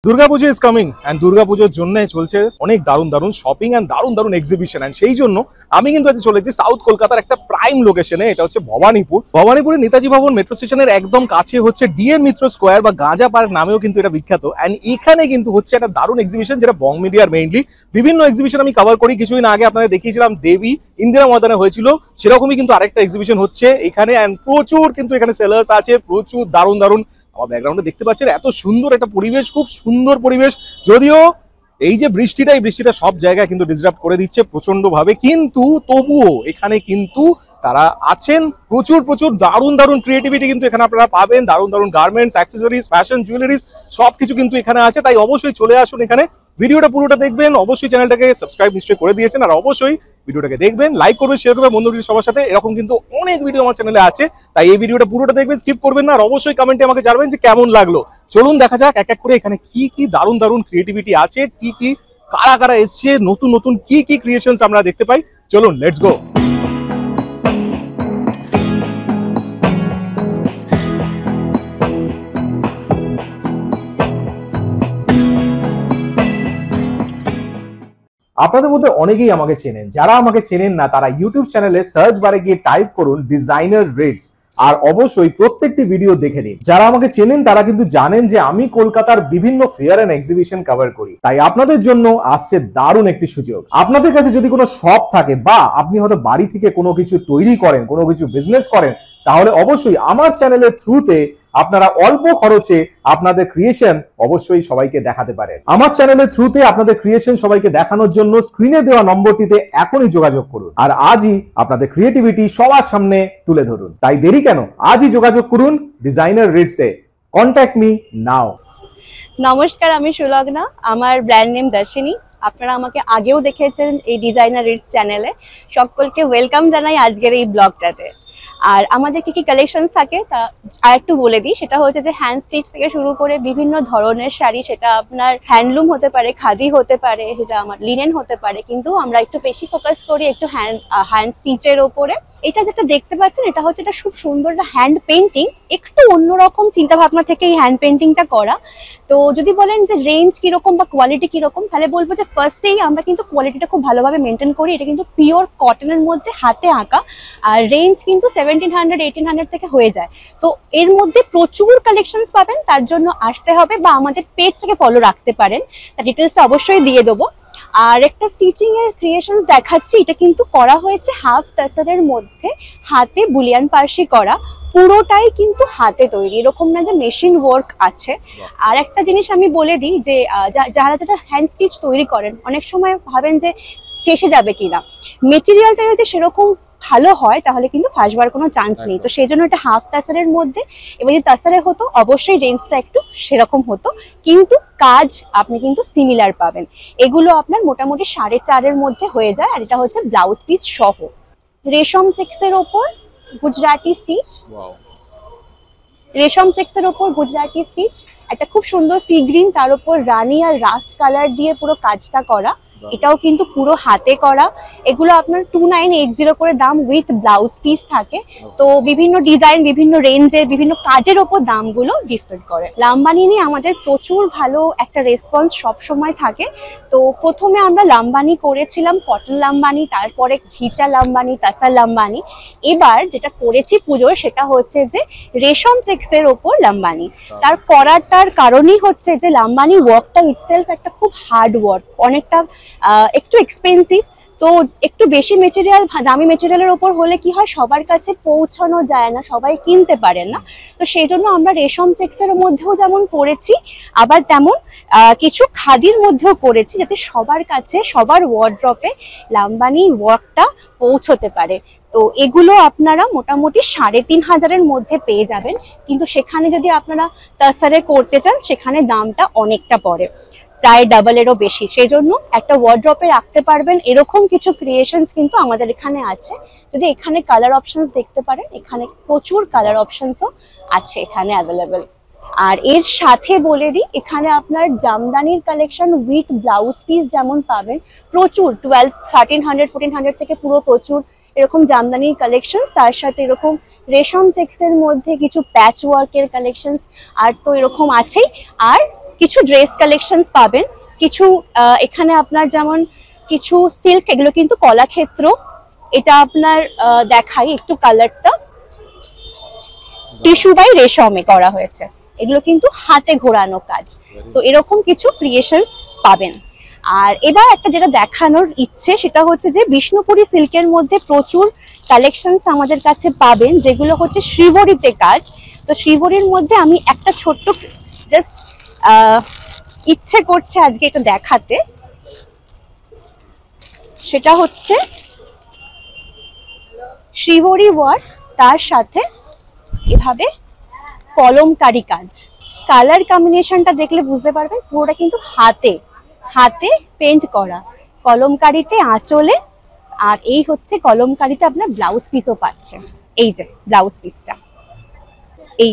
Durga Puja is coming and দুর্গাপুজোর জন্য চলছে অনেক দারুণ দারুণ শপিং অ্যান্ড দারুণ দারুণ এক্সিবিশন। অ্যান্ড সেই জন্য আমি কিন্তু আজ চলেছি সাউথ কলকাতার একটা প্রাইম লোকেশনে। এটা হচ্ছে ভবানীপুরের নেতাজি ভবন মেট্রো স্টেশনের একদম কাছে হচ্ছে ডিএন মিত্র স্কোয়ার বা গাঁজা পার্ক নামেও কিন্তু এটা বিখ্যাত। অ্যান্ড এখানে কিন্তু হচ্ছে একটা দারুণ এক্সিবিশন, যেটা বং মিডিয়ার মেইনলি বিভিন্ন এক্সিবিশন আমি কভার করি। কিছুদিন আগে আপনাদের দেখিয়েছিলাম দেবী ইন্দিরা ময়দানে হয়েছিল, সেরকমই কিন্তু আরেকটা এক্সিবিশন হচ্ছে এখানে। অ্যান্ড প্রচুর কিন্তু এখানে সেলার্স আছে, প্রচুর দারুণ দারুণ। আমার ব্যাকগ্রাউন্ডে দেখতে পাচ্ছেন এত সুন্দর একটা পরিবেশ, খুব সুন্দর পরিবেশ। যদিও এই যে বৃষ্টিটা সব জায়গায় কিন্তু ডিস্টার্ব করে দিচ্ছে প্রচন্ড ভাবে, কিন্তু তবুও এখানে কিন্তু তারা আছেন। প্রচুর প্রচুর দারুণ দারুণ ক্রিয়েটিভিটি কিন্তু এখানে আপনারা পাবেন। দারুণ দারুণ গার্মেন্টস, অ্যাক্সেসরিজ, ফ্যাশন, জুয়েলারিজ সবকিছু কিন্তু এখানে আছে। তাই অবশ্যই চলে আসুন এখানে। ভিডিওটা পুরোটা দেখবেন, অবশ্যই চ্যানেলটাকে সাবস্ক্রাইব নিশ্চয়ই করে দিয়েছেন, আর অবশ্যই ভিডিওটাকে দেখবেন, লাইক করবেন, শেয়ার করবেন বন্ধুদের সবার সাথে। এরকম কিন্তু অনেক ভিডিও আমার চ্যানেলে আছে, তাই এই ভিডিওটা পুরোটা দেখবেন, স্কিপ করবেন না। আর অবশ্যই কমেন্টে আমাকে জানাবেন যে কেমন লাগলো। চলুন দেখা যাক এক এক করে এখানে কি কি দারুণ দারুণ ক্রিয়েটিভিটি আছে, কি কি কারা কারা এসছে, নতুন নতুন কি কি ক্রিয়েশনস আমরা দেখতে পাই। চলুন লেটস গো। আপনাদের মধ্যে অনেকেই আমাকে চেনেন, যারা আমাকে চেনেন না তারা ইউটিউব চ্যানেলে সার্চ বারে গিয়ে টাইপ করুন ডিজাইনার রিডস, আর অবশ্যই প্রত্যেকটি ভিডিও দেখে নিন। যারা আমাকে চেনেন তারা কিন্তু জানেন যে আমি কলকাতার বিভিন্ন ফেয়ার এন্ড এক্সিবিশন কভার করি। তাই আপনাদের জন্য আসছে দারুণ একটি সুযোগ। আপনাদের কাছে যদি কোনো শপ থাকে বা আপনি হয়তো বাড়ি থেকে কোনো কিছু তৈরি করেন, কোনো কিছু বিজনেস করেন, তাহলে অবশ্যই আমার চ্যানেলের থ্রুতে আপনারা অল্প খরচে আপনাদের ক্রিয়েশন অবশ্যই সবাইকে দেখাতে পারেন। আমার চ্যানেলের থ্রুতে আপনাদের ক্রিয়েশন সবাইকে দেখানোর জন্য স্ক্রিনে দেওয়া নম্বরটিতে এখনই যোগাযোগ করুন, আর আজই আপনাদের ক্রিয়েটিভিটি সবার সামনে তুলে ধরুন। তাই দেরি কেন, আজই যোগাযোগ করুন ডিজাইনার রিডসে। Contact me now. নমস্কার, আমি সুলগ্না, আমার ব্র্যান্ড নেম দর্শিনী। আপনারা আমাকে আগেও দেখেছেন এই ডিজাইনার রিডস চ্যানেলে। সকলকে ওয়েলকাম জানাই আজকের এই ব্লগটাতে। আর আমাদের কি কি কালেকশনস থাকে তা আর একটু বলে দিই। সেটা হচ্ছে যে হ্যান্ড স্টিচ থেকে শুরু করে বিভিন্ন ধরনের শাড়ি, সেটা আপনার হ্যান্ডলুম হতে পারে, খাদি হতে পারে, সেটা আমার লিনেন হতে পারে, কিন্তু আমরা একটু বেশি ফোকাস করি একটু হ্যান্ড স্টিচের ওপরে। এটা যেটা দেখতে পাচ্ছেন এটা হচ্ছে এটা খুব সুন্দর একটা হ্যান্ড পেন্টিং, একটু অন্যরকম চিন্তা ভাবনা থেকে এই হ্যান্ড পেন্টিংটা করা। তো যদি বলেন যে রেঞ্জ কিরকম বা কোয়ালিটি কিরকম, তাহলে বলবো যে ফার্স্টেই আমরা কিন্তু কোয়ালিটিটা খুব ভালোভাবে মেনটেন করি। এটা কিন্তু পিওর কটনের মধ্যে হাতে আঁকা, আর রেঞ্জ কিন্তু 1700-1800 থেকে হয়ে যায়। তো এর মধ্যে প্রচুর কালেকশনস পাবেন, তার জন্য আসতে হবে বা আমাদের পেজটাকে ফলো রাখতে পারেন, তার ডিটেলসটা অবশ্যই দিয়ে দেবো। আর একটা স্টিচিং এর ক্রিয়েশনস দেখাচ্ছি। এটা কিন্তু করা হয়েছে হাফ তাসারের মধ্যে, হাতে বুলিয়ান পার্সি করা, পুরোটাই কিন্তু হাতে তৈরি, এরকম না যে মেশিন ওয়ার্ক আছে। আর একটা জিনিস আমি বলে দিই যে যারা যারা হ্যান্ড স্টিচ তৈরি করেন অনেক সময় ভাবেন যে ফেসে যাবে কিনা। মেটেরিয়ালটা যদি সেরকম ভালো হয় তাহলে কিন্তু ফাঁসবার কোনো চান্স নেই। তো সেই জন্য এটা হাফ তাসারের মধ্যে, এবার যদি তাসারে হতো অবশ্যই রেঞ্জটা একটু সেরকম হতো, কিন্তু কাজ আপনি কিন্তু সিমিলার পাবেন। এগুলো আপনার মোটামুটি 4.5-এর মধ্যে হয়ে যায়। আর এটা হচ্ছে ব্লাউজ পিস সহ রেশম চেক্সের ওপর গুজরাটি স্টিচ, রেশম চেক্সের ওপর গুজরাটি স্টিচ, একটা খুব সুন্দর সি গ্রিন, তার উপর রানী আর রাস্ট কালার দিয়ে পুরো কাজটা করা। এটাও কিন্তু পুরো হাতে করা। এগুলো আপনার 2980 করে দাম, উইথ ব্লাউজ পিস থাকে। তো বিভিন্ন ডিজাইন, বিভিন্ন রেঞ্জের, বিভিন্ন কাজের ওপর দামগুলো ডিফার করে। লাম্বানি নিয়ে আমাদের প্রচুর ভালো একটা রেসপন্স সব সময় থাকে। তো প্রথমে আমরা লাম্বানি করেছিলাম, কটন লাম্বানি, তারপরে ঘিচা লাম্বানি, তাসার লাম্বানি। এবার যেটা করেছি পুজোর সেটা হচ্ছে যে রেশম চেক্সের ওপর লাম্বানি। তার করাটার কারণই হচ্ছে যে লাম্বানি ওয়ার্কটা ইটসেলফ একটা খুব হার্ড ওয়ার্ক, অনেকটা একটু এক্সপেন্সিভ। তো একটু বেশি মেটেরিয়াল, দামি মেটেরিয়ালের ওপর হলে কি হয়, সবার কাছে পৌঁছানো যায় না, সবাই কিনতে পারেন না। তো সেই জন্য আমরা রেশম চেক্সের মধ্যেও যেমন করেছি, আবার তেমন কিছু খাদির মধ্যেও করেছি, যাতে সবার কাছে, সবার ওয়ার্ড্রপে লাম্বানি ওয়ার্কটা পৌঁছতে পারে। তো এগুলো আপনারা মোটামুটি 3500-এর মধ্যে পেয়ে যাবেন, কিন্তু সেখানে যদি আপনারা তাসারে করতে চান সেখানে দামটা অনেকটা পড়ে, প্রায় ডাবলেরও বেশি। সেই জন্য একটা ওয়ার্ড্রপে রাখতে পারবেন এরকম কিছু ক্রিয়েশনস কিন্তু আমাদের এখানে আছে। যদি এখানে কালার অপশনস দেখতে পারেন, এখানে প্রচুর কালার অপশনসও আছে এখানে অ্যাভেলেবেল। আর এর সাথে বলে দিই, এখানে আপনার জামদানির কালেকশন উইথ ব্লাউজ পিস যেমন পাবেন, প্রচুর 1300-1400 থেকে পুরো প্রচুর এরকম জামদানির কালেকশন, তার সাথে এরকম রেশম চেক্সের মধ্যে কিছু প্যাচ ওয়ার্কের কালেকশনস আর তো এরকম আছেই। আর কিছু ড্রেস কালেকশনস পাবেন, কিছু এখানে আপনার যেমন কিছু সিল্ক, এগুলো কিন্তু কলাক্ষেত্র। এটা আপনার দেখাই একটু কালারটা, টিস্যু বাই রেশমে করা হয়েছে, এগুলো কিন্তু হাতে ঘোরানো কাজ। তো এরকম কিছু ক্রিয়েশনস পাবেন। আর এবার একটা যেটা দেখানোর ইচ্ছে সেটা হচ্ছে যে বিষ্ণুপুরি সিল্কের মধ্যে প্রচুর কালেকশনস আমাদের কাছে পাবেন, যেগুলো হচ্ছে শ্রীবরীতে কাজ। তো শ্রীবরীর মধ্যে আমি একটা ছোট্ট জাস্ট ইচ্ছে করছে আজকে এটা দেখাতে, সেটা হচ্ছে শ্রীবরী ওয়ার্ক, তার সাথে এভাবে কলমকারি কাজ। কালার কম্বিনেশনটা দেখলে বুঝতে পারবেন পুরোটা কিন্তু হাতে হাতে পেন্ট করা, কলমকারিতে আঁচলে। আর এই হচ্ছে কলমকারিতে আপনার ব্লাউজ পিসও পাচ্ছেন, এই যে ব্লাউজ পিসটা, এই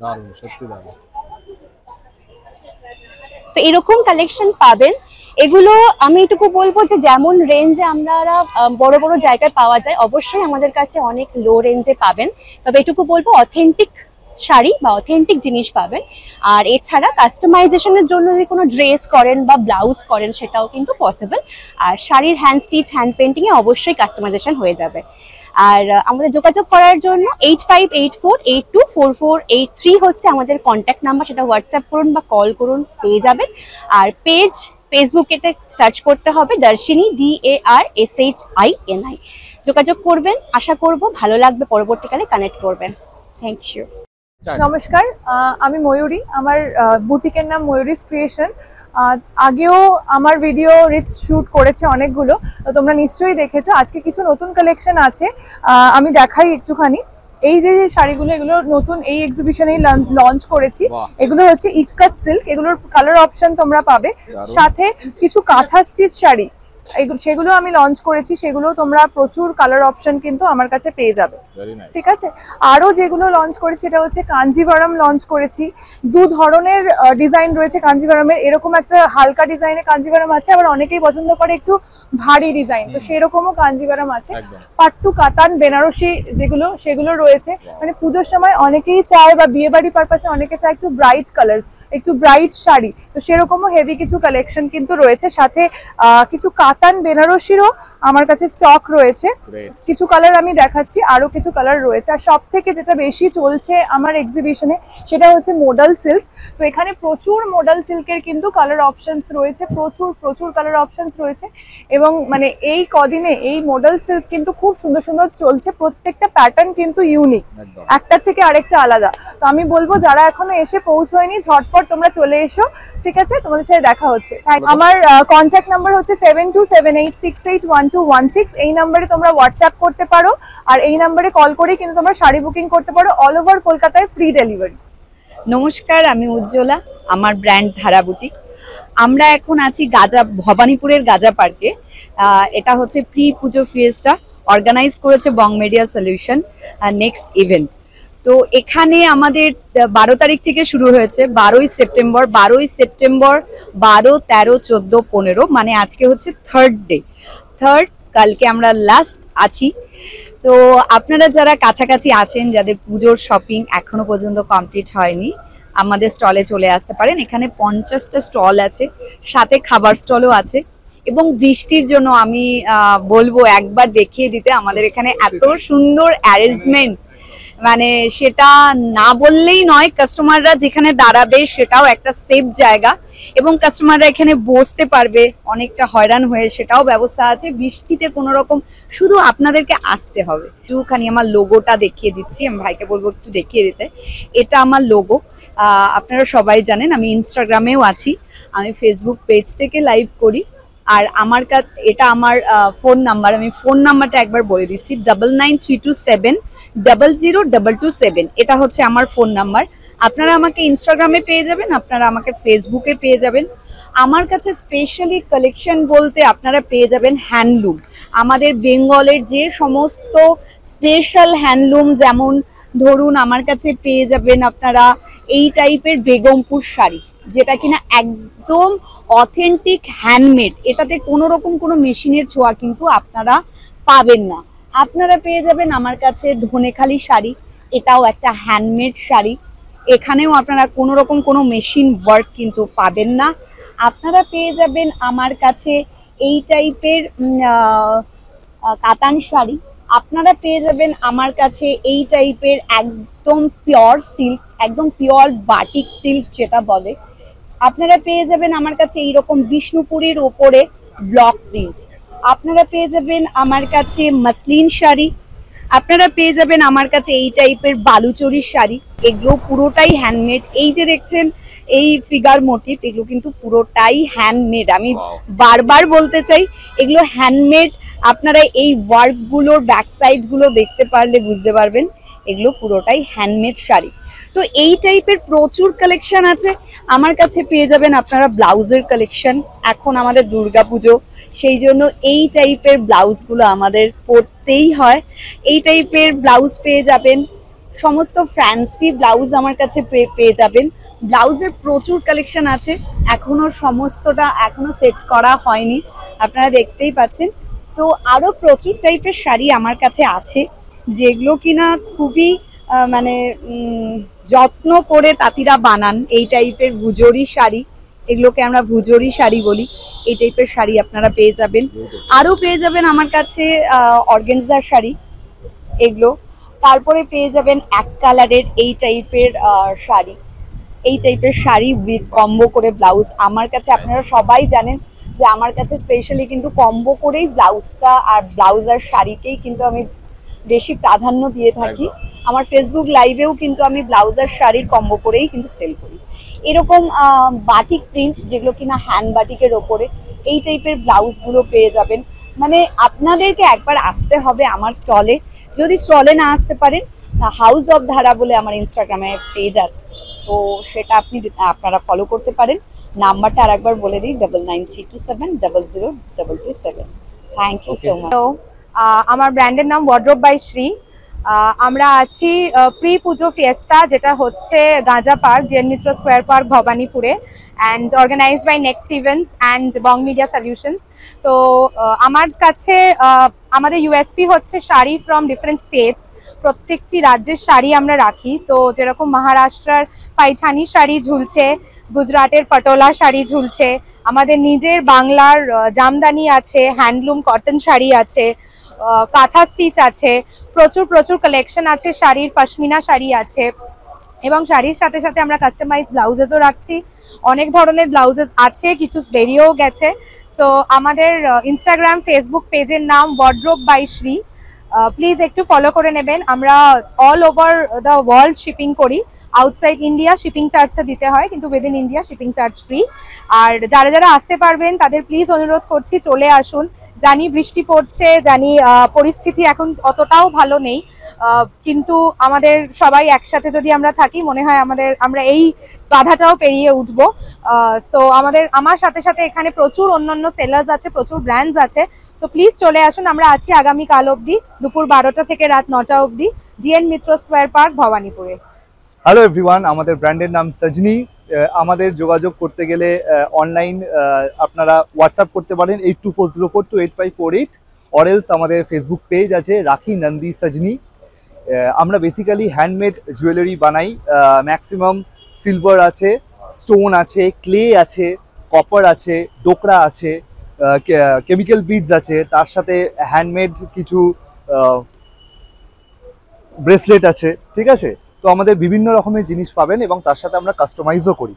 দারুণ, সত্যি দারুণ। তো এরকম কালেকশন পাবেন। এগুলো আমি এটুকু বলবো যে যেমন রেঞ্জে আমরা বড় বড় জায়গায় পাওয়া যায়, অবশ্যই আমাদের কাছে অনেক লো রেঞ্জে পাবেন। তবে এটুকু বলবো অথেন্টিক শাড়ি বা অথেন্টিক জিনিস পাবেন। আর এছাড়া কাস্টমাইজেশনের জন্য যদি কোনো ড্রেস করেন বা ব্লাউজ করেন সেটাও কিন্তু পসিবল। আর শাড়ির হ্যান্ড স্টিচ, হ্যান্ড পেন্টিংয়ে অবশ্যই কাস্টমাইজেশন হয়ে যাবে। আর আমাদের যোগাযোগ করার জন্য 8584824483 হচ্ছে আমাদের কন্ট্যাক্ট নাম্বার, সেটা হোয়াটসঅ্যাপ করুন বা কল করুন, পেয়ে যাবেন। আর ফেসবুকেতে সার্চ করতে হবে দর্শিনী, DARSHINI, যোগাযোগ করবেন। আশা করব ভালো লাগবে, পরবর্তীকালে কানেক্ট করবেন। Thank you. নমস্কার, আমি ময়ূরী। আমার বুটিকের নাম ময়ূরীস ক্রিয়েশন। আগেও আমার ভিডিও রিচ শুট করেছে অনেকগুলো, তো তোমরা নিশ্চয়ই দেখেছো। আজকে কিছু নতুন কালেকশন আছে, আমি দেখাই একটুখানি। এই যে শাড়িগুলো, এগুলো নতুন এই এক্সিবিশনেই লঞ্চ করেছি। এগুলো হচ্ছে ইক্কাত সিল্ক, এগুলোর কালার অপশন তোমরা পাবে। সাথে কিছু কাঁথা স্টিচ শাড়ি, সেগুলো আমি লঞ্চ করেছি, সেগুলো তোমরা প্রচুর কালার অপশন কিন্তু আমার কাছে পেয়ে যাবে। ঠিক আছে, আরো যেগুলো লঞ্চ করেছি সেটা হচ্ছে কাঞ্জিভারাম লঞ্চ করেছি। দু ধরনের ডিজাইন রয়েছে কাঞ্জিভারামের, এরকম একটা হালকা ডিজাইনের কাঞ্জিভারাম আছে, আবার অনেকেই পছন্দ করে একটু ভারী ডিজাইন, তো সেরকমও কাঞ্জিভারাম আছে। পাট্টু কাতান বেনারসি যেগুলো, সেগুলো রয়েছে। মানে পুজোর সময় অনেকেই চায় বা বিয়ে বাড়ি পারপাসে অনেকে চায় একটু ব্রাইট কালার, একটু ব্রাইট শাড়ি, তো সেরকমও হেভি কিছু কালেকশন কিন্তু রয়েছে। সাথে কিছু কাতান বেনারসিরও আমার কাছে স্টক রয়েছে, কিছু কালার আমি দেখাচ্ছি, আরো কিছু কালার রয়েছে। আর সব থেকে যেটা বেশি চলছে আমার এক্সিবিশনে সেটা হচ্ছে মডাল সিল্ক। তো এখানে প্রচুর মডাল সিল্কের কিন্তু কালার অপশনস রয়েছে, প্রচুর কালার অপশনস রয়েছে। এবং মানে এই কদিনে এই মডাল সিল্ক কিন্তু খুব সুন্দর সুন্দর চলছে, প্রত্যেকটা প্যাটার্ন কিন্তু ইউনিক, একটার থেকে আরেকটা আলাদা। তো আমি বলবো যারা এখনো এসে পৌঁছয়নি ঝটপট তোমরা চলে এসো, ঠিক আছে? তোমাদের সাথে দেখা হচ্ছে। আমার কন্ট্যাক্ট নাম্বার হচ্ছে 7278681216। এই নাম্বারে তোমরা হোয়াটসঅ্যাপ করতে পারো, আর এই নাম্বারে কল করে কিন্তু তোমরা শাড়ি বুকিং করতে পারো। অল ওভার কলকাতায় ফ্রি ডেলিভারি। নমস্কার, আমি উজ্জ্বলা, আমার ব্র্যান্ড ধারা বুটিক। আমরা এখন আছি ভবানীপুরের গাজা পার্কে। এটা হচ্ছে প্রি পুজো ফিয়েস্টা, অর্গানাইজ করেছে বং মিডিয়া সলিউশন নেক্সট ইভেন্ট। তো এখানে আমাদের 12 তারিখ থেকে শুরু হয়েছে, 12ই সেপ্টেম্বর, 12 13 14 15, মানে আজকে হচ্ছে থার্ড, কালকে আমরা লাস্ট আছি। তো আপনারা যারা কাছাকাছি আছেন, যাদের পুজোর শপিং এখনো পর্যন্ত কমপ্লিট হয়নি, আমাদের স্টলে চলে আসতে পারেন। এখানে 50টা স্টল আছে, সাথে খাবার স্টলও আছে। এবং বৃষ্টির জন্য আমি বলবো একবার দেখিয়ে দিতে, আমাদের এখানে এত সুন্দর অ্যারেঞ্জমেন্ট, মানে সেটা না বললেই নয়। কাস্টমাররা যেখানে দাঁড়াবে সেটাও একটা সেফ জায়গা, এবং কাস্টমাররা এখানে বসতে পারবে অনেকটা হয়রান হয়ে, সেটাও ব্যবস্থা আছে। বৃষ্টিতে কোনো রকম, শুধু আপনাদেরকে আসতে হবে। একটুখানি আমার লোগোটা দেখিয়ে দিচ্ছি, আমি ভাইকে বলবো একটু দেখিয়ে দিতে। এটা আমার লোগো, আপনারা সবাই জানেন। আমি ইনস্টাগ্রামেও আছি, আমি ফেসবুক পেজ থেকে লাইভ করি। আর আমার এটা আমার ফোন নাম্বার, আমি ফোন নাম্বারটা একবার বলে দিচ্ছি, 9932700227। এটা হচ্ছে আমার ফোন নাম্বার। আপনারা আমাকে ইনস্টাগ্রামে পেয়ে যাবেন, আপনারা আমাকে ফেসবুকে পেয়ে যাবেন। আমার কাছে স্পেশালি কালেকশন বলতে আপনারা পেয়ে যাবেন হ্যান্ডলুম, আমাদের বেঙ্গলের যে সমস্ত স্পেশাল হ্যান্ডলুম, যেমন ধরুন আমার কাছে পেয়ে যাবেন আপনারা এই টাইপের বেগমপুর শাড়ি, যেটা কিনা একদম অথেন্টিক হ্যান্ডমেড, এটাতে কোনো রকম কোনো মেশিনের ছোঁয়া কিন্তু আপনারা পাবেন না। আপনারা পেয়ে যাবেন আমার কাছে ধনেখালি শাড়ি, এটাও একটা হ্যান্ডমেড শাড়ি। এখানেও আপনারা কোনো রকম কোনো মেশিন ওয়ার্ক কিন্তু পাবেন না। আপনারা পেয়ে যাবেন আমার কাছে এই টাইপের কাতান শাড়ি, আপনারা পেয়ে যাবেন আমার কাছে এই টাইপের একদম পিওর সিল্ক, একদম পিওর বাটিক সিল্ক যেটা বলে, আপনারা পেয়ে যাবেন আমার কাছে এইরকম বিষ্ণুপুরীর ওপরে ব্লক প্রিন্ট, আপনারা পেয়ে যাবেন আমার কাছে মাসলিন শাড়ি, আপনারা পেয়ে যাবেন আমার কাছে এই টাইপের বালুচরীর শাড়ি। এগুলো পুরোটাই হ্যান্ডমেড। এই যে দেখছেন এই ফিগার মোটিভ, এগুলো কিন্তু পুরোটাই হ্যান্ডমেড। আমি বারবার বলতে চাই এগুলো হ্যান্ডমেড। আপনারা এই ওয়ার্কগুলোর ব্যাক সাইডগুলো দেখতে পারলে বুঝতে পারবেন এগুলো পুরোটাই হ্যান্ডমেড শাড়ি। তো এই টাইপের প্রচুর কালেকশন আছে আমার কাছে। পেয়ে যাবেন আপনারা ব্লাউজের কালেকশন, এখন আমাদের দুর্গাপুজো, সেই জন্য এই টাইপের ব্লাউজগুলো আমাদের পরতেই হয়। এই টাইপের ব্লাউজ পেয়ে যাবেন, সমস্ত ফ্যান্সি ব্লাউজ আমার কাছে পেয়ে যাবেন। ব্লাউজের প্রচুর কালেকশন আছে, এখনো সমস্তটা এখনো সেট করা হয়নি, আপনারা দেখতেই পাচ্ছেন। তো আরো প্রচুর টাইপের শাড়ি আমার কাছে আছে যেগুলো কিনা খুবই মানে যত্ন করে তাঁতিরা বানান। এই টাইপের ভুজরি শাড়ি, এগুলোকে আমরা ভুজরি শাড়ি বলি, এই টাইপের শাড়ি আপনারা পেয়ে যাবেন। আরো পেয়ে যাবেন আমার কাছে অর্গানজার শাড়ি এগুলো, তারপরে পেয়ে যাবেন এক কালারের এই টাইপের শাড়ি, এই টাইপের শাড়ি উইথ কম্বো করে ব্লাউজ আমার কাছে। আপনারা সবাই জানেন যে আমার কাছে স্পেশালি কিন্তু কম্বো করেই ব্লাউজটা আর ব্লাউজ আর শাড়িকেই কিন্তু আমি বেশি প্রাধান্য দিয়ে থাকি। আমার ফেসবুক লাইভেও কিন্তু আমি ব্লাউজ আর শাড়ির কম্বো করেই কিন্তু সেল করি। এরকম বাটিক প্রিন্ট যেগুলো কিনা হ্যান্ড বাটিকের ওপরে, এই টাইপের ব্লাউজগুলো পেয়ে যাবেন। মানে আপনাদেরকে একবার আসতে হবে আমার স্টলে। যদি স্টলে না আসতে পারেন, হাউস অফ ধারা বলে আমার ইনস্টাগ্রামে পেজ আছে, তো সেটা আপনারা ফলো করতে পারেন। নাম্বারটা আর একবার বলে দিই, 9932700227। Thank you so much. আমার ব্র্যান্ডের নাম ওয়ার্ড্রোব বাই শ্রী। আমরা আছি প্রি পুজো ফিয়েস্তা, যেটা হচ্ছে গাঁজা park, GN Mitra square park, ভবানীপুরে, and organised by next events and Bong media solutions. তো আমার কাছে আমাদের ইউএসপি হচ্ছে শাড়ি ফ্রম ডিফারেন্ট স্টেটস। প্রত্যেকটি রাজ্যের শাড়ি আমরা রাখি। তো যেরকম মহারাষ্ট্রের পাইথানি শাড়ি ঝুলছে, গুজরাটের পটোলা শাড়ি ঝুলছে, আমাদের নিজের বাংলার জামদানি আছে, হ্যান্ডলুম কটন শাড়ি আছে, কাঁথা স্টিচ আছে, প্রচুর প্রচুর কালেকশন আছে শাড়ির, পশমিনা শাড়ি আছে, এবং শাড়ির সাথে সাথে আমরা কাস্টমাইজ ব্লাউজেসও রাখছি। অনেক ধরনের ব্লাউজেস আছে, কিছু বেরিয়েও গেছে। সো আমাদের ইনস্টাগ্রাম ফেসবুক পেজের নাম ওয়ার্ড্রোব বাই শ্রী, প্লিজ একটু ফলো করে নেবেন। আমরা all over the world shipping করি। আউটসাইড ইন্ডিয়া শিপিং চার্জটা দিতে হয়, কিন্তু within India shipping charge free. আর যারা যারা আসতে পারবেন তাদের প্লিজ অনুরোধ করছি চলে আসুন। জানি বৃষ্টি পড়ছে, জানি পরিস্থিতি এখন অতটাও ভালো নেই, কিন্তু আমাদের সবাই একসাথে যদি আমরা থাকি, মনে হয় আমরা এই বাধাটাও পেরিয়ে উঠবো। সো আমার সাথে সাথে এখানে প্রচুর অন্যান্য সেলার্স আছে, প্রচুর ব্র্যান্ডস আছে। সো প্লিজ চলে আসুন। আমরা আছি আগামীকাল অবধি দুপুর 12টা থেকে রাত 9টা অবধি, GN Mitra square park, ভবানীপুরে। Hello everyone, আমাদের ব্র্যান্ডের নাম সজনি। আমাদের যোগাযোগ করতে গেলে অনলাইন আপনারা হোয়াটসঅ্যাপ করতে পারেন 8240428548, অর এলস আমাদের ফেসবুক পেজ আছে রাখি নন্দী সজনি। আমরা বেসিক্যালি হ্যান্ডমেড জুয়েলারি বানাই। ম্যাক্সিমাম সিলভার আছে, স্টোন আছে, ক্লে আছে, কপার আছে, ডোকরা আছে, কেমিক্যাল বিডস আছে, তার সাথে হ্যান্ডমেড কিছু ব্রেসলেট আছে, ঠিক আছে। তো আমাদের বিভিন্ন রকমের জিনিস পাবেন এবং তার সাথে আমরা কাস্টমাইজও করি।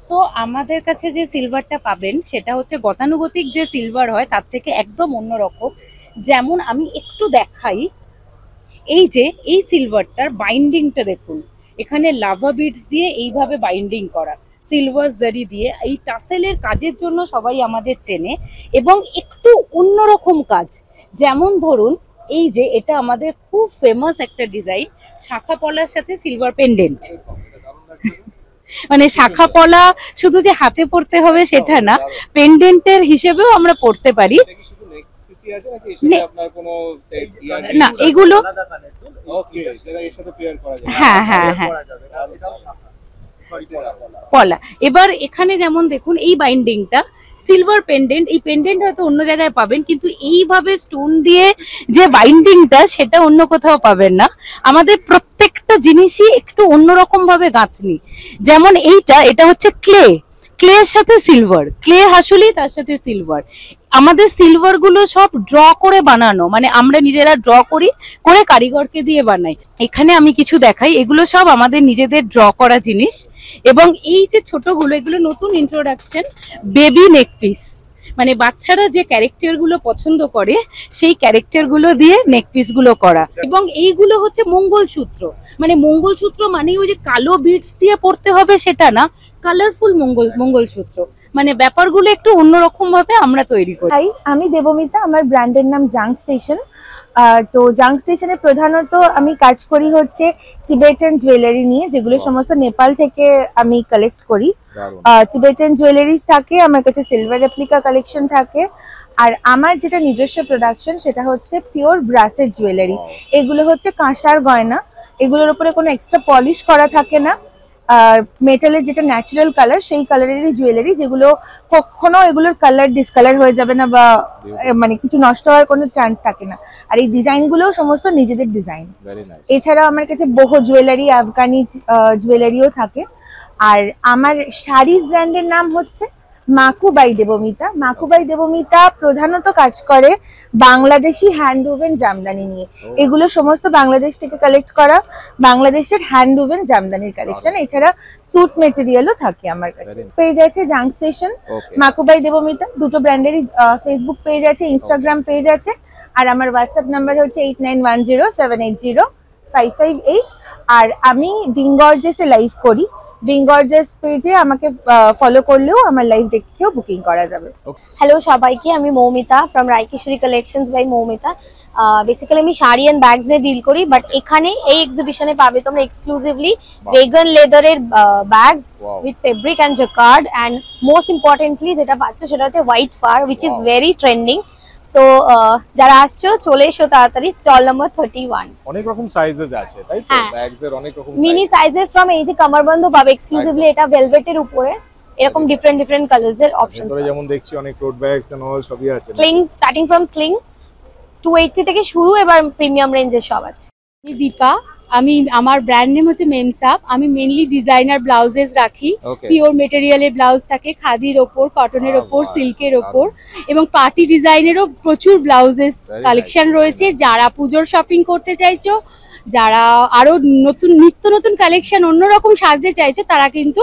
সো আমাদের কাছে যে সিলভারটা পাবেন সেটা হচ্ছে গতানুগতিক যে সিলভার হয় তার থেকে একদম অন্যরকম। যেমন আমি একটু দেখাই, এই যে এই সিলভারটার বাইন্ডিংটা দেখুন, এখানে লাভা বিডস দিয়ে এইভাবে বাইন্ডিং করা, সিলভার জারি দিয়ে। এই টাসেলের কাজের জন্য সবাই আমাদের চেনে, এবং একটু অন্যরকম কাজ। যেমন ধরুন এই যে এটা আমাদের খুব ফেমাস একটা ডিজাইন, শাখা পলার সাথে সিলভার পেন্ডেন্ট। মানে শাখা পলা শুধু যে হাতে পরতে হবে সেটা না, পেন্ডেন্টের হিসেবেও আমরা পরতে পারি। না এগুলো হ্যাঁ হ্যাঁ হ্যাঁ পলা। এবার এখানে যেমন দেখুন এই বাইন্ডিংটা সিলভার পেন্ডেন্ট, এই পেন্ডেন্ট হয়তো অন্য জায়গায় পাবেন, কিন্তু এইভাবে স্টোন দিয়ে যে বাইন্ডিংটা সেটা অন্য কোথাও পাবেন না। আমাদের প্রত্যেক প্রত্যেকটা জিনিসই একটু অন্যরকম ভাবে গাঁথনি। যেমন এটা হচ্ছে ক্লের সাথে সিলভার, ক্লে হাসুলি তার সাথে সিলভার। আমাদের সিলভার গুলো সব ড্র করে বানানো, মানে আমরা নিজেরা ড্র করে কারিগরকে দিয়ে বানাই। এখানে আমি কিছু দেখাই, এগুলো সব আমাদের নিজেদের ড্র করা জিনিস। এবং এই যে ছোটগুলো, এগুলো নতুন ইন্ট্রোডাকশন, বেবি নেক পিস, মানে বাচ্চারা যে ক্যারেক্টার গুলো পছন্দ করে সেই ক্যারেক্টার গুলো দিয়ে নেক পিস গুলো করা। এবং এইগুলো হচ্ছে মঙ্গলসূত্র, মানে মঙ্গলসূত্র মানে ওই যে কালো বিটস দিয়ে পড়তে হবে সেটা না, কালারফুল মঙ্গলসূত্র, মানে ব্যাপারগুলো একটু অন্যরকম ভাবে আমরা তৈরি করি। হাই, আমি দেবমিতা, আমার ব্র্যান্ডের নাম জাং স্টেশন। তো জাং স্টেশনে প্রধানত আমি কাজ করি হচ্ছে টিবেটান জুয়েলারি নিয়ে, যেগুলো সমস্ত নেপাল থেকে আমি কালেক্ট করি। টিবেটান জুয়েলারিজ থাকে আমার কাছে, সিলভার রেপ্লিকা কালেকশন থাকে, আর আমার যেটা নিজস্ব প্রোডাকশন সেটা হচ্ছে পিওর ব্রাসের জুয়েলারি। এগুলো হচ্ছে কাঁসার গয়না, এগুলোর উপরে কোনো এক্সট্রা পলিশ করা থাকে না। মেটালের যেটা ন্যাচারাল কালার সেই কালারেরই জুয়েলারি, যেগুলো কখনো এগুলোর কালার ডিসকালার হয়ে যাবে না বা মানে কিছু নষ্ট হওয়ার কোনো চান্স থাকে না। আর এই ডিজাইনগুলো সমস্ত নিজেদের ডিজাইন। এছাড়াও আমার কাছে বহু জুয়েলারি, আফগানি জুয়েলারিও থাকে। আর আমার শাড়ির ব্র্যান্ডের নাম হচ্ছে মাকুবাই দেবমিতা। মাকুবাই দেবমিতা প্রধানত কাজ করে বাংলাদেশি হ্যান্ডউভেন জামদানি নিয়ে। এগুলো সমস্ত বাংলাদেশ থেকে কালেক্ট করা বাংলাদেশের হ্যান্ডউভেন জামদানির কালেকশন। এছাড়া স্যুট মেটেরিয়ালও থাকে আমার কাছে। পেজ আছে জাং স্টেশন, মাকুবাই দেবমিতা, দুটো ব্র্যান্ডেরই ফেসবুক পেজ আছে, ইনস্টাগ্রাম পেজ আছে। আর আমার হোয়াটসঅ্যাপ নাম্বার হচ্ছে 8910780558। আর আমি বিংগর্জেসে লাইভ করি, বিংগর্জেস পেজে আমাকে ফলো করলেও আমার লাইভ দেখেও বুকিং করা যাবে। হ্যালো সবাইকে, আমি Moumita from Raikishori collections by Moumita. Basically আমি শাড়ি অ্যান্ড ব্যাগস নিয়ে ডিল করি, বাট এখানে এই এক্সিবিশনে পাবে তোমরা এক্সক্লুসিভলি ভেগান লেদারের bags with fabric and jacquard, and most importantly যেটা পাচ্ছ সেটা হচ্ছে white fur, which is very trending. So যারা আসছো চলে এসো তাড়াতাড়ি, স্টল নাম্বার 31। অনেক রকম সাইজেস আছে তাই তো, ব্যাগস এর অনেক রকম মিনি সাইজেস ফ্রম এই যে কামারবন্ধ পাবে এক্সক্লুসিভলি, এটা ভেলভেটের উপরে এরকম ডিফারেন্ট কালার্স এর অপশনস আছে। যেমন দেখছি অনেক টোট ব্যাগস এন্ড অল সবই আছে। স্লিং, স্টার্টিং ফ্রম স্লিং 280 থেকে শুরু, এবার প্রিমিয়াম রেঞ্জের সব আছে। আমি দীপা, আমার ব্র্যান্ড নেম হচ্ছে মেমসাপ। আমি মেইনলি ডিজাইনার ব্লাউজেস রাখি, পিওর মেটেরিয়ালের ব্লাউজ থাকে, খাদির ওপর, কটনের ওপর, সিল্কের ওপর, এবং পার্টি ডিজাইনেরও প্রচুর ব্লাউজেস কালেকশন রয়েছে। যারা পুজোর শপিং করতে চাইছো, যারা আরো নিত্য নতুন কালেকশন অন্যরকম সাজতে চাইছো, তারা কিন্তু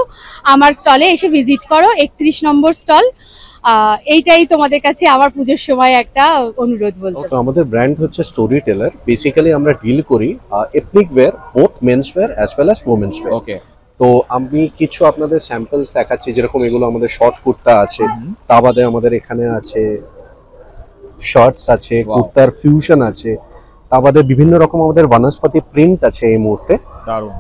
আমার স্টলে এসে ভিজিট করো। 31 নম্বর স্টল। এইটাই তোমাদের কাছে আমার পুজোর সময় একটা অনুরোধ বলতে। তো আমাদের ব্র্যান্ড হচ্ছে স্টোরি টেলার। বেসিক্যালি আমরা ডিল করি ethnic wear, both men's wear as well as women's wear. Okay, তো আমি কিছু আপনাদের স্যাম্পলস দেখাচ্ছি, যেরকম এগুলো আমাদের শর্ট কুর্তা আছে, তা বাদে আমাদের এখানে আছে শর্টস আছে, কুর্তার ফিউশন আছে, তা বাদে বিভিন্ন রকম আমাদের বনস্পতি প্রিন্ট আছে এই মুহূর্তে। দারুণ,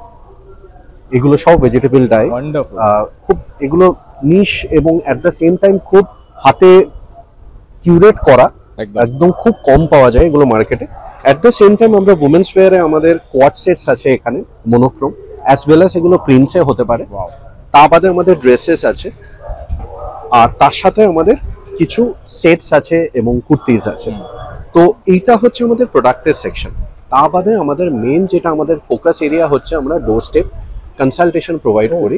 এগুলো সব ভেজিটেবল ডাই। ওয়ান্ডারফুল। খুব এগুলো নিশ এবং অ্যাট দ্য সেম টাইম খুব হাতে কিউরেট করা, একদম খুব কম পাওয়া যায় এগুলো মার্কেটে। অ্যাট দ্য সেম টাইম আমরা উমেন্স ওয়্যারে আমাদের কোয়াড সেটস আছে এখানে, মোনোক্রোম, অ্যাজ ওয়েল অ্যাজ এগুলো প্রিন্টসে হতে পারে। তা বাদে আমাদের ড্রেসেস আছে, আর তার সাথে আমাদের কিছু সেটস আছে এবং কুর্তিজ আছে। তো এইটা হচ্ছে আমাদের প্রোডাক্টের সেকশন। তা বাদে আমাদের মেন যেটা আমাদের ফোকাস এরিয়া হচ্ছে, আমরা ডোর স্টেপ কনসালটেশন প্রোভাইড করি।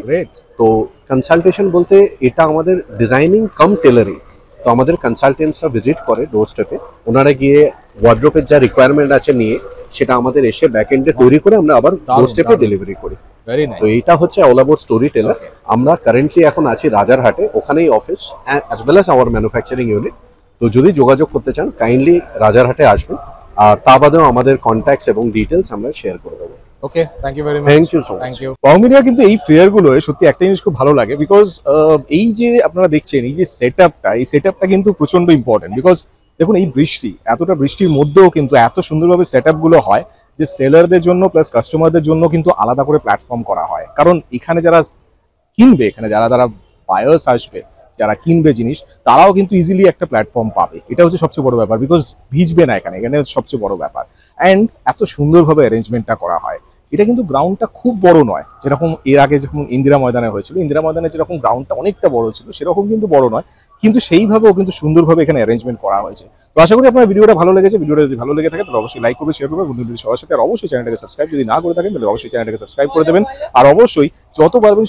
তো কনসালটেশন বলতে এটা আমাদের ডিজাইনিং কাম টেলারিং। তো আমাদের কনসালটেন্টসরা ভিজিট করে ডোর স্টেপে, ওনারা গিয়ে ওয়ার্ড্রোপের যা রিকোয়ারমেন্ট আছে নিয়ে সেটা আমাদের এসে ব্যাক এন্ডে তৈরি করে আমরা আবার ডোর স্টেপে ডেলিভারি করি। তো এইটা হচ্ছে অল অ্যাবাউট স্টোরি টেলার। আমরা কারেন্টলি এখন আছি রাজারহাটে, ওখানেই office as well as our manufacturing unit. তো যদি যোগাযোগ করতে চান কাইন্ডলি রাজারহাটে আসবেন, আর তা বাদেও আমাদের কন্ট্যাক্টস এবং ডিটেলস আমরা শেয়ার করে দেবো। Okay, thank you very much. Thank you so much. Thank you. বাউমিডিয়া কিন্তু এই ফেয়ার গুলোয় সত্যি একটা জিনিস খুব ভালো লাগে, বিকজ এই যে আপনারা দেখছেন এই যে সেটআপটা, এই সেটআপটা কিন্তু প্রচন্ড ইম্পর্টেন্ট। বিকজ দেখুন এই বৃষ্টি, এতটা বৃষ্টির মধ্যেও কিন্তু এত সুন্দরভাবে সেটআপ গুলো হয় যে সেলারদের জন্য প্লাস কাস্টমারদের জন্য কিন্তু আলাদা করে প্ল্যাটফর্ম করা হয়। কারণ এখানে যারা কিনবে, এখানে যারা বায়ার্স আসবে, যারা কিনবে জিনিস, তারাও কিন্তু ইজিলি একটা প্ল্যাটফর্ম পাবে। এটা হচ্ছে সবচেয়ে বড় ব্যাপার, বিকজ ভিজবে না এখানে, এখানে সবচেয়ে বড় ব্যাপার। অ্যান্ড এত সুন্দরভাবে অ্যারেঞ্জমেন্টটা করা হয়। এটা কিন্তু গ্রাউন্ডটা খুব বড় নয়, যেরকম এর আগে যখন ইন্দিরা ময়দানে হয়েছিল, ইন্দিরা ময়দানে যেরকম গ্রাউন্ডটা অনেকটা বড় ছিল সেরকম কিন্তু বড় নয়, কিন্তু সেইভাবেও কিন্তু সুন্দরভাবে এখানে অ্যারেঞ্জমেন্ট করা হয়েছে। তো আশা করি আপনার ভিডিওটা ভালো লেগেছে। ভিডিওটা যদি ভালো লেগে থাকে তাহলে অবশ্যই লাইক করবে, শেয়ার করবে বন্ধুদের সবার সাথে। আর অবশ্যই চ্যানেলটাকে সাবস্ক্রাইব যদি না করে থাকেন তাহলে অবশ্যই চ্যানেলটাকে সাবস্ক্রাইব করে দেবেন। আর অবশ্যই যত পারবেন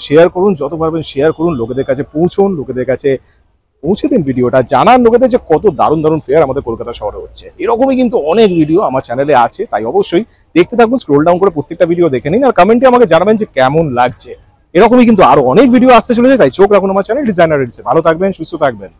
শেয়ার করুন, লোকেদের কাছে পৌঁছুন, লোকেদের কাছে পৌঁছে দিন ভিডিওটা, জানান লোকেদের যে কত দারুণ দারুণ ফেয়ার আমাদের কলকাতা শহরে হচ্ছে। এরকমই কিন্তু অনেক ভিডিও আমার চ্যানেলে আছে, তাই অবশ্যই দেখতে থাকুন, স্ক্রোল ডাউন করে প্রত্যেকটা ভিডিও দেখে নিন আর কমেন্টে আমাকে জানাবেন যে কেমন লাগছে। এরকমই কিন্তু আরো অনেক ভিডিও আসতে চলেছে, তাই চোখ রাখুন আমার চ্যানেল ডিজাইনার রিলসে। ভালো থাকবেন, সুস্থ থাকবেন।